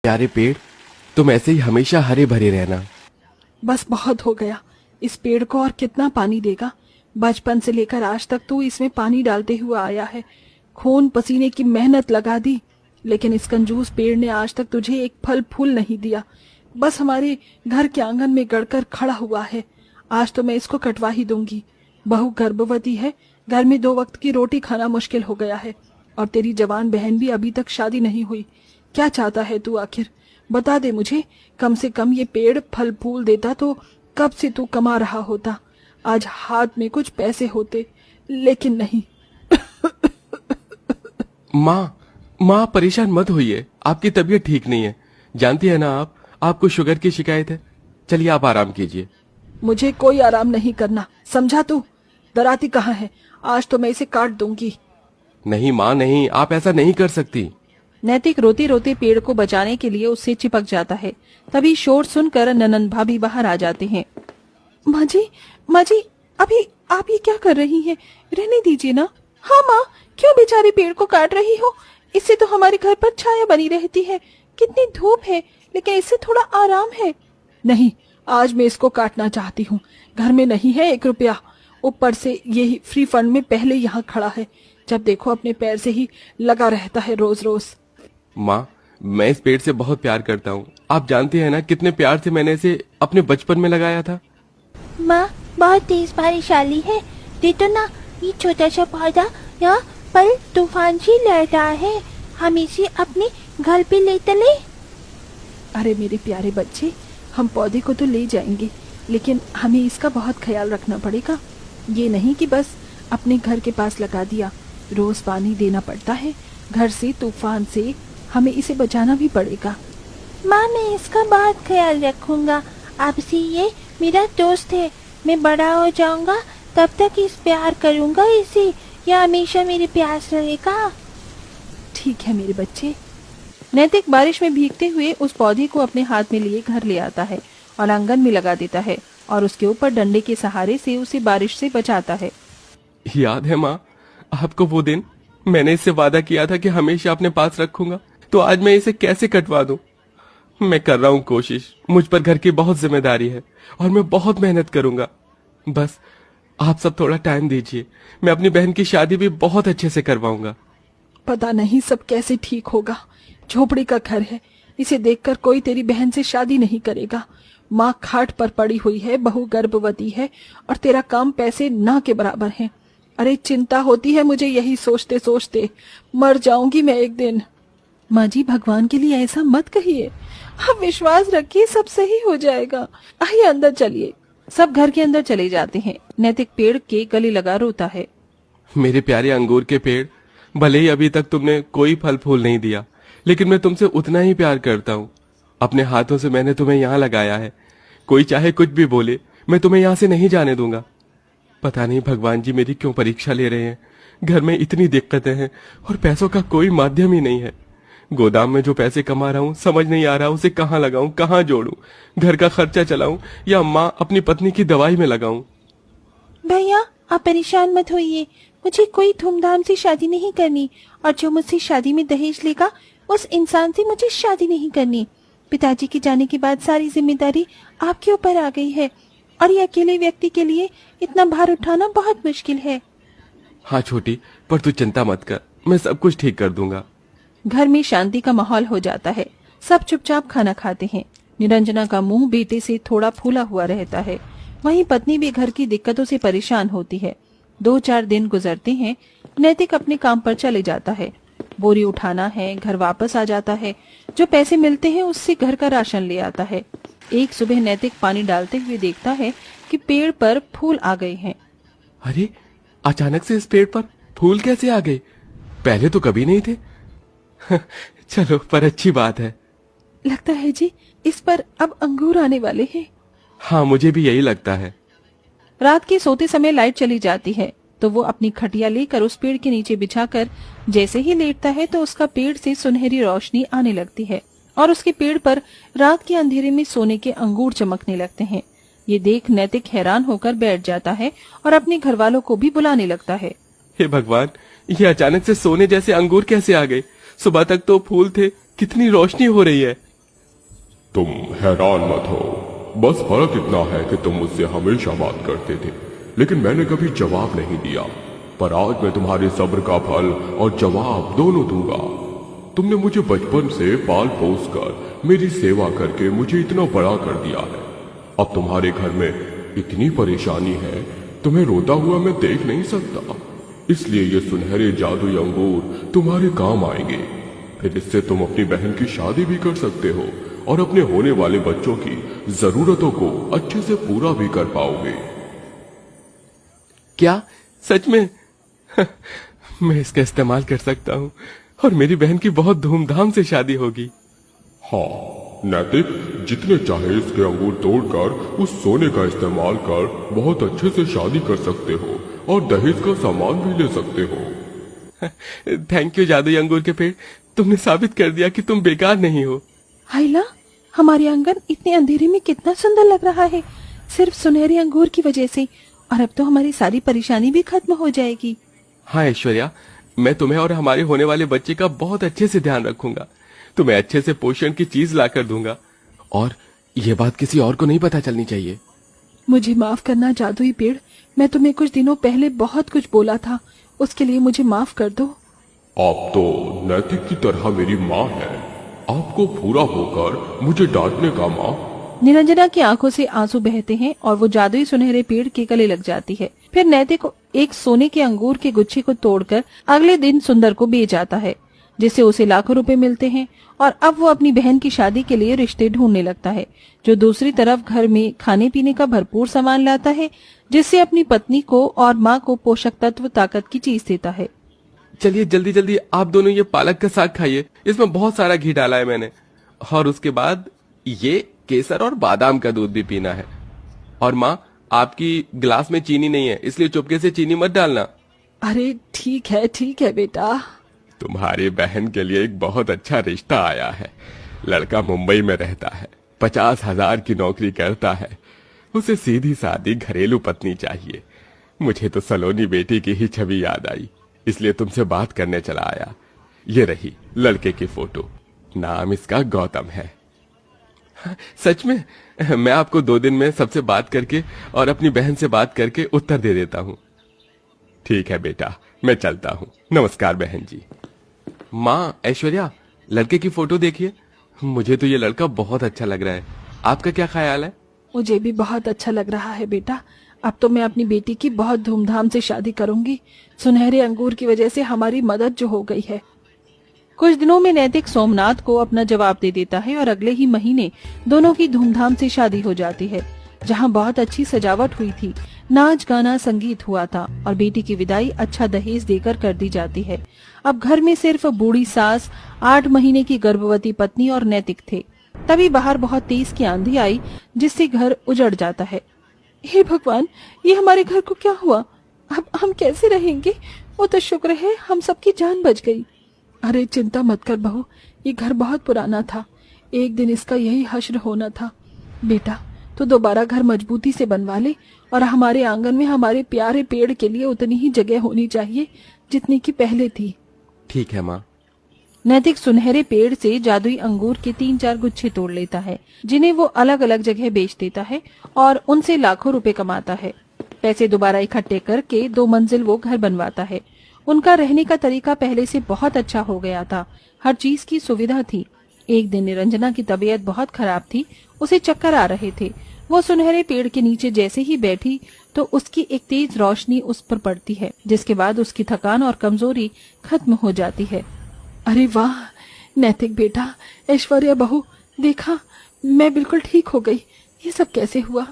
प्यारे पेड़, तुम ऐसे ही हमेशा हरे भरे रहना। बस बहुत हो गया। इस पेड़ को और कितना पानी देगा? बचपन से लेकर आज तक तू इसमें पानी डालते हुए आया है, खून पसीने की मेहनत लगा दी, लेकिन इस कंजूस पेड़ ने आज तक तुझे एक फल फूल नहीं दिया। बस हमारे घर के आंगन में गड़कर खड़ा हुआ है। आज तो मैं इसको कटवा ही दूंगी। बहू गर्भवती है, घर में 2 वक्त की रोटी खाना मुश्किल हो गया है, और तेरी जवान बहन भी अभी तक शादी नहीं हुई। क्या चाहता है तू आखिर? बता दे मुझे। कम से कम ये पेड़ फल फूल देता तो कब से तू कमा रहा होता, आज हाथ में कुछ पैसे होते, लेकिन नहीं। माँ परेशान मत होइए, आपकी तबीयत ठीक नहीं है। जानती है ना आपको शुगर की शिकायत है। चलिए आप आराम कीजिए। मुझे कोई आराम नहीं करना, समझा तू? डराती कहाँ है? आज तो मैं इसे काट दूंगी। नहीं माँ नहीं, आप ऐसा नहीं कर सकती। नैतिक रोते रोते पेड़ को बचाने के लिए उससे चिपक जाता है। तभी शोर सुनकर ननन भाभी बाहर आ जाते हैं। माँ जी, अभी आप ये क्या कर रही हैं? रहने दीजिए ना। हाँ माँ, क्यों बेचारे पेड़ को काट रही हो? इससे तो हमारे घर पर छाया बनी रहती है। कितनी धूप है, लेकिन इससे थोड़ा आराम है। नहीं, आज मैं इसको काटना चाहती हूँ। घर में नहीं है 1 रुपया, ऊपर से यही फ्री फंड में पहले यहाँ खड़ा है। जब देखो अपने पैर से ही लगा रहता है रोज रोज। माँ, मैं इस पेड़ से बहुत प्यार करता हूँ। आप जानती हैं ना कितने प्यार से मैंने इसे अपने बचपन में लगाया था। माँ, बहुत तेज बारिश आली है, देखो ना, ये छोटा सा पौधा यहाँ पर तूफान से लड़ रहा है। हम इसे अपने घर पे ले चले। अरे मेरे प्यारे बच्चे, हम पौधे को तो ले जाएंगे, लेकिन हमें इसका बहुत ख्याल रखना पड़ेगा। ये नहीं कि बस अपने घर के पास लगा दिया, रोज पानी देना पड़ता है। घर से, तूफान से हमें इसे बचाना भी पड़ेगा। माँ, मैं इसका बहुत ख्याल रखूंगा। अब से ये मेरा दोस्त है। मैं बड़ा हो जाऊंगा तब तक इस प्यार करूंगा इसे, या हमेशा मेरे प्यास रहेगा। ठीक है मेरे बच्चे। नैतिक बारिश में भीगते हुए उस पौधे को अपने हाथ में लिए घर ले आता है और आंगन में लगा देता है और उसके ऊपर डंडे के सहारे से उसे बारिश से बचाता है। याद है माँ, आपको वो दिन मैंने इससे वादा किया था कि हमेशा अपने पास रखूंगा, तो आज मैं इसे कैसे कटवा दूं? मैं कर रहा हूँ कोशिश। मुझ पर घर की बहुत जिम्मेदारी है और मैं बहुत मेहनत करूंगा। बस आप सब थोड़ा टाइम दीजिए, मैं अपनी बहन की शादी भी बहुत अच्छे से करवाऊंगा। पता नहीं सब कैसे ठीक होगा। झोपड़ी का घर है, इसे देखकर कोई तेरी बहन से शादी नहीं करेगा। माँ खाट पर पड़ी हुई है, बहू गर्भवती है, और तेरा काम पैसे ना के बराबर है। अरे चिंता होती है मुझे यही सोचते सोचते। मर जाऊंगी मैं एक दिन। माँ जी, भगवान के लिए ऐसा मत कहिए। आप विश्वास रखिए, सब सही हो जाएगा। आइए अंदर चलिए। सब घर के अंदर चले जाते हैं। नैतिक पेड़ के गले लगा रोता है। मेरे प्यारे अंगूर के पेड़, भले ही अभी तक तुमने कोई फल फूल नहीं दिया, लेकिन मैं तुमसे उतना ही प्यार करता हूँ। अपने हाथों से मैंने तुम्हें यहाँ लगाया है। कोई चाहे कुछ भी बोले, मैं तुम्हें यहाँ से नहीं जाने दूंगा। पता नहीं भगवान जी मेरी क्यों परीक्षा ले रहे हैं। घर में इतनी दिक्कतें हैं और पैसों का कोई माध्यम ही नहीं है। गोदाम में जो पैसे कमा रहा हूँ, समझ नहीं आ रहा उसे कहाँ लगाऊं, कहाँ जोड़ूं, घर का खर्चा चलाऊं या माँ अपनी पत्नी की दवाई में लगाऊं। भैया, आप परेशान मत होइए। मुझे कोई धूमधाम से शादी नहीं करनी, और जो मुझसे शादी में दहेज लेगा उस इंसान से मुझे शादी नहीं करनी। पिताजी के जाने के बाद सारी जिम्मेदारी आपके ऊपर आ गई है, और ये अकेले व्यक्ति के लिए इतना भार उठाना बहुत मुश्किल है। हाँ छोटी, पर तू चिंता मत कर, मैं सब कुछ ठीक कर दूंगा। घर में शांति का माहौल हो जाता है। सब चुपचाप खाना खाते हैं। निरंजना का मुंह बेटे से थोड़ा फूला हुआ रहता है। वहीं पत्नी भी घर की दिक्कतों से परेशान होती है। 2-4 दिन गुजरते हैं। नैतिक अपने काम पर चले जाता है। बोरी उठाना है, घर वापस आ जाता है। जो पैसे मिलते हैं उससे घर का राशन ले आता है। एक सुबह नैतिक पानी डालते हुए देखता है कि पेड़ पर फूल आ गए हैं। अरे, अचानक से इस पेड़ पर फूल कैसे आ गए? पहले तो कभी नहीं थे। चलो, पर अच्छी बात है। लगता है जी इस पर अब अंगूर आने वाले हैं। हाँ, मुझे भी यही लगता है। रात के सोते समय लाइट चली जाती है तो वो अपनी खटिया लेकर उस पेड़ के नीचे बिछाकर जैसे ही लेटता है तो उसका पेड़ से सुनहरी रोशनी आने लगती है और उसके पेड़ पर रात के अंधेरे में सोने के अंगूर चमकने लगते हैं। ये देख नैतिक हैरान होकर बैठ जाता है और अपने घर वालों को भी बुलाने लगता है। हे भगवान, ये अचानक से सोने जैसे अंगूर कैसे आ गए? सुबह तक तो फूल थे, कितनी रोशनी हो रही है। तुम हैरान मत हो, बस फर्क इतना है कि तुम मुझसे हमेशा बात करते थे, लेकिन मैंने कभी जवाब नहीं दिया। पर आज मैं तुम्हारे सब्र का फल और जवाब दोनों दूंगा। तुमने मुझे बचपन से पाल पोस कर मेरी सेवा करके मुझे इतना बड़ा कर दिया है। अब तुम्हारे घर में इतनी परेशानी है, तुम्हें रोता हुआ मैं देख नहीं सकता, इसलिए ये सुनहरे जादुई अंगूर तुम्हारे काम आएंगे। फिर इससे तुम अपनी बहन की शादी भी कर सकते हो और अपने होने वाले बच्चों की जरूरतों को अच्छे से पूरा भी कर पाओगे। क्या सच में? मैं इसका इस्तेमाल कर सकता हूँ और मेरी बहन की बहुत धूमधाम से शादी होगी। हाँ नैतिक, जितने चाहे इसके अंगूर तोड़कर उस सोने का इस्तेमाल कर बहुत अच्छे से शादी कर सकते हो और दहेज का सामान भी ले सकते हो। थैंक यू जादुई अंगूर के पेड़, तुमने साबित कर दिया कि तुम बेकार नहीं हो। आइला, हमारे आंगन इतने अंधेरे में कितना सुंदर लग रहा है, सिर्फ सुनहरे अंगूर की वजह से। और अब तो हमारी सारी परेशानी भी खत्म हो जाएगी। हाँ ऐश्वर्या, मैं तुम्हें और हमारे होने वाले बच्चे का बहुत अच्छे से ध्यान रखूंगा। तुम्हें अच्छे से पोषण की चीज लाकर दूंगा और ये बात किसी और को नहीं पता चलनी चाहिए। मुझे माफ करना जादुई पेड़, मैं तुम्हें कुछ दिनों पहले बहुत कुछ बोला था, उसके लिए मुझे माफ कर दो। आप तो नैतिक की तरह मेरी माँ है, आपको पूरा होकर मुझे डांटने का माँ। निरंजना की आंखों से आंसू बहते हैं और वो जादुई सुनहरे पेड़ के गले लग जाती है। फिर नैतिक एक सोने के अंगूर के गुच्छे को तोड़कर अगले दिन सुंदर को बेच आता है, जिससे उसे लाखों रुपए मिलते हैं। और अब वो अपनी बहन की शादी के लिए रिश्ते ढूंढने लगता है, जो दूसरी तरफ घर में खाने पीने का भरपूर सामान लाता है, जिससे अपनी पत्नी को और माँ को पोषक तत्व ताकत की चीज देता है। चलिए जल्दी जल्दी आप दोनों ये पालक का साग खाइए, इसमें बहुत सारा घी डाला है मैंने। और उसके बाद ये केसर और बादाम का दूध भी पीना है। और माँ, आपकी गिलास में चीनी नहीं है, इसलिए चुपके से चीनी मत डालना। अरे ठीक है बेटा। तुम्हारी बहन के लिए एक बहुत अच्छा रिश्ता आया है। लड़का मुंबई में रहता है, 50,000 की नौकरी करता है, उसे सीधी सादी घरेलू पत्नी चाहिए। मुझे तो सलोनी बेटी की ही छवि याद आई, इसलिए तुमसे बात करने चला आया। ये रही लड़के की फोटो, नाम इसका गौतम है। सच में? मैं आपको 2 दिन में सबसे बात करके और अपनी बहन से बात करके उत्तर दे देता हूँ। ठीक है बेटा, मैं चलता हूँ। नमस्कार बहन जी। माँ ऐश्वर्या, लड़के की फोटो देखिए, मुझे तो ये लड़का बहुत अच्छा लग रहा है। आपका क्या ख्याल है? मुझे भी बहुत अच्छा लग रहा है बेटा। अब तो मैं अपनी बेटी की बहुत धूमधाम से शादी करूंगी। सुनहरे अंगूर की वजह से हमारी मदद जो हो गई है। कुछ दिनों में नैतिक सोमनाथ को अपना जवाब दे देता है और अगले ही महीने दोनों की धूमधाम से शादी हो जाती है, जहां बहुत अच्छी सजावट हुई थी, नाच गाना संगीत हुआ था और बेटी की विदाई अच्छा दहेज देकर कर दी जाती है। अब घर में सिर्फ बूढ़ी सास, 8 महीने की गर्भवती पत्नी और नैतिक थे। तभी बाहर बहुत तेज की आंधी आई, जिससे घर उजड़ जाता है। हे भगवान, ये हमारे घर को क्या हुआ? अब हम कैसे रहेंगे? वो तो शुक्र है हम सबकी जान बच गई। अरे चिंता मत कर बहू, ये घर बहुत पुराना था, एक दिन इसका यही हश्र होना था। बेटा तो दोबारा घर मजबूती से बनवा ले और हमारे आंगन में हमारे प्यारे पेड़ के लिए उतनी ही जगह होनी चाहिए जितनी की पहले थी। ठीक है माँ। नैतिक सुनहरे पेड़ से जादुई अंगूर के 3-4 गुच्छे तोड़ लेता है, जिन्हें वो अलग अलग जगह बेच देता है और उनसे लाखों रुपए कमाता है। पैसे दोबारा इकट्ठे करके 2 मंजिल वो घर बनवाता है। उनका रहने का तरीका पहले से बहुत अच्छा हो गया था, हर चीज की सुविधा थी। एक दिन निरंजना की तबीयत बहुत खराब थी, उसे चक्कर आ रहे थे। वो सुनहरे पेड़ के नीचे जैसे ही बैठी तो उसकी एक तेज रोशनी उस पर पड़ती है, जिसके बाद उसकी थकान और कमजोरी खत्म हो जाती है। अरे वाह नैतिक बेटा, ऐश्वर्या बहू, देखा मैं बिल्कुल ठीक हो गई। ये सब कैसे हुआ?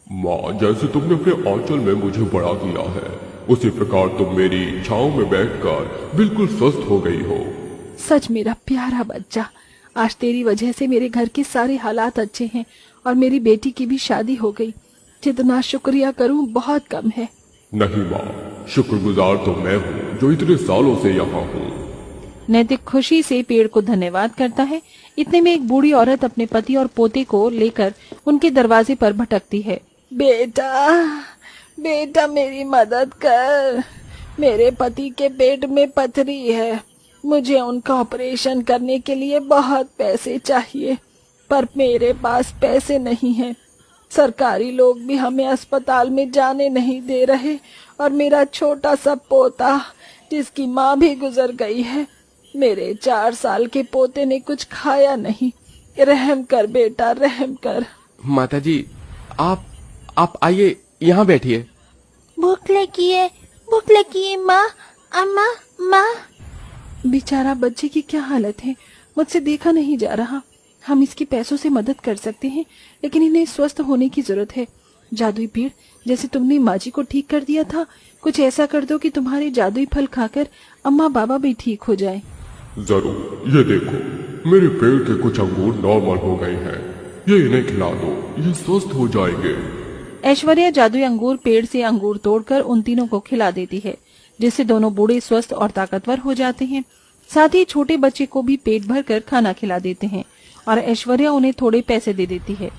माँ, जैसे तुमने अपने आंचल में मुझे बड़ा किया है, उसी प्रकार तुम मेरी छांव में बैठकर बिल्कुल स्वस्थ हो गई हो। सच मेरा प्यारा बच्चा, आज तेरी वजह से मेरे घर के सारे हालात अच्छे हैं और मेरी बेटी की भी शादी हो गई। जितना शुक्रिया करूं बहुत कम है। नहीं माँ, शुक्रगुजार तो मैं हूँ जो इतने सालों से यहाँ हूँ। नैतिक खुशी से पेड़ को धन्यवाद करता है। इतने में एक बूढ़ी औरत अपने पति और पोते को लेकर उनके दरवाजे पर भटकती है। बेटा बेटा मेरी मदद कर, मेरे पति के पेट में पथरी है, मुझे उनका ऑपरेशन करने के लिए बहुत पैसे चाहिए। पर मेरे पास पैसे नहीं हैं। सरकारी लोग भी हमें अस्पताल में जाने नहीं दे रहे और मेरा छोटा सा पोता जिसकी माँ भी गुजर गई है, मेरे 4 साल के पोते ने कुछ खाया नहीं। रहम कर बेटा, रहम कर। माताजी, आप आइए, यहाँ बैठिए। भूख लगी है माँ, अम्मा, माँ। बेचारा बच्चे की क्या हालत है, मुझसे देखा नहीं जा रहा। हम इसकी पैसों से मदद कर सकते हैं, लेकिन इन्हें स्वस्थ होने की जरूरत है। जादुई पेड़, जैसे तुमने माँ जी को ठीक कर दिया था, कुछ ऐसा कर दो कि तुम्हारे जादुई फल खाकर अम्मा बाबा भी ठीक हो जाए। जरूर, ये देखो, मेरे पेड़ के कुछ अंगूर नॉर्मल हो गए हैं। ये इन्हें खिला दो, ये स्वस्थ हो जाएंगे। ऐश्वर्या जादुई अंगूर पेड़ से अंगूर तोड़कर उन तीनों को खिला देती है, जिससे दोनों बूढ़े स्वस्थ और ताकतवर हो जाते हैं। साथ ही छोटे बच्चे को भी पेट भर कर खाना खिला देते हैं और ऐश्वर्या उन्हें थोड़े पैसे दे देती है।